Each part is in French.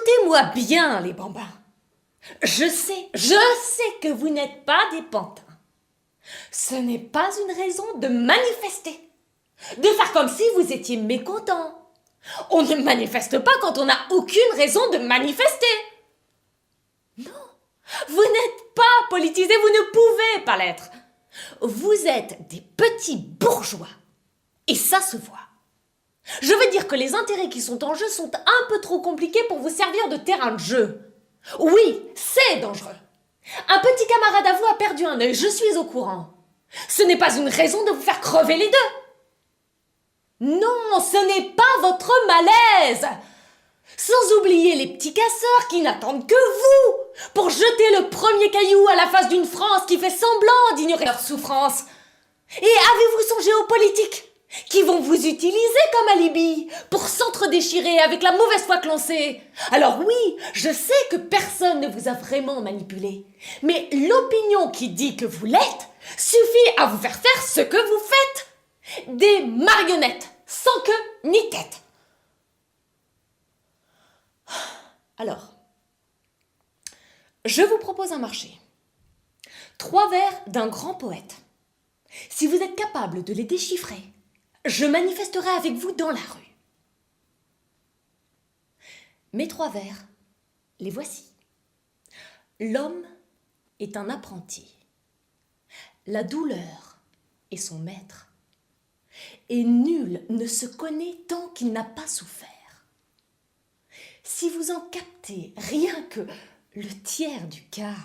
Écoutez-moi bien, les bambins. Je sais que vous n'êtes pas des pantins. Ce n'est pas une raison de manifester, de faire comme si vous étiez mécontents. On ne manifeste pas quand on n'a aucune raison de manifester. Non, vous n'êtes pas politisés, vous ne pouvez pas l'être. Vous êtes des petits bourgeois. Et ça se voit. Je veux dire que les intérêts qui sont en jeu sont un peu trop compliqués pour vous servir de terrain de jeu. Oui, c'est dangereux. Un petit camarade à vous a perdu un œil, je suis au courant. Ce n'est pas une raison de vous faire crever les deux. Non, ce n'est pas votre malaise. Sans oublier les petits casseurs qui n'attendent que vous pour jeter le premier caillou à la face d'une France qui fait semblant d'ignorer leur souffrance. Et avez-vous songé aux politiques qui vont vous utiliser comme alibi pour s'entre-déchirer avec la mauvaise foi que l'on sait? Alors oui, je sais que personne ne vous a vraiment manipulé, mais l'opinion qui dit que vous l'êtes suffit à vous faire faire ce que vous faites. Des marionnettes, sans queue ni tête. Alors, je vous propose un marché. 3 vers d'un grand poète. Si vous êtes capable de les déchiffrer, je manifesterai avec vous dans la rue. Mes 3 vers, les voici. L'homme est un apprenti. La douleur est son maître. Et nul ne se connaît tant qu'il n'a pas souffert. Si vous en captez rien que le tiers du quart,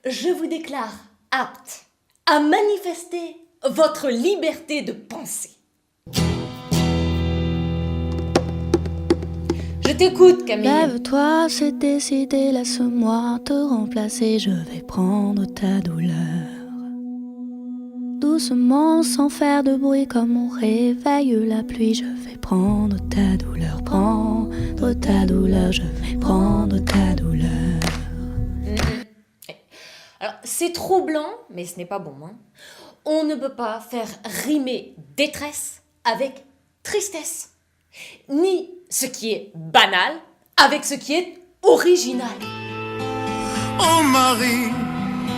je vous déclare apte à manifester votre liberté de penser. Je t'écoute, Camille. Lève-toi, c'est décidé, laisse-moi te remplacer, je vais prendre ta douleur. Doucement, sans faire de bruit, comme on réveille la pluie, je vais prendre ta douleur, prendre ta douleur, je vais prendre ta douleur. Alors, c'est troublant, mais ce n'est pas bon. On ne peut pas faire rimer détresse avec tristesse, ni ce qui est banal avec ce qui est original. Oh Marie,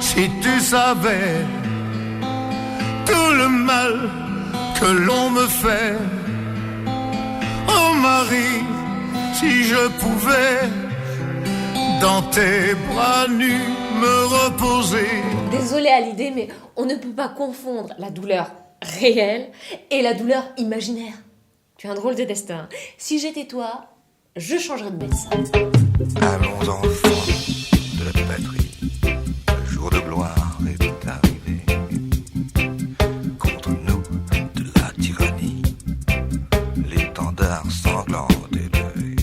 si tu savais tout le mal que l'on me fait. Oh Marie, si je pouvais dans tes bras nus me reposer. Désolée Hallyday, mais on ne peut pas confondre la douleur réelle et la douleur imaginaire. Tu as un drôle de destin. Si j'étais toi, je changerais de médecin. Allons enfants de la patrie, le jour de gloire est arrivé. Contre nous de la tyrannie, l'étendard sanglant est levé.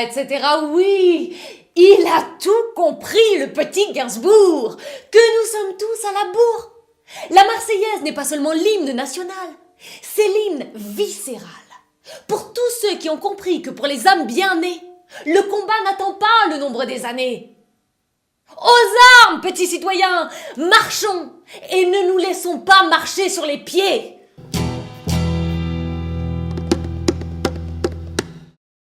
Etc. Oui, il a tout compris, le petit Gainsbourg, que nous sommes tous à la bourre. La Marseillaise n'est pas seulement l'hymne national, c'est l'hymne viscéral. Pour tous ceux qui ont compris que pour les âmes bien nées, le combat n'attend pas le nombre des années. Aux armes, petits citoyens, marchons et ne nous laissons pas marcher sur les pieds.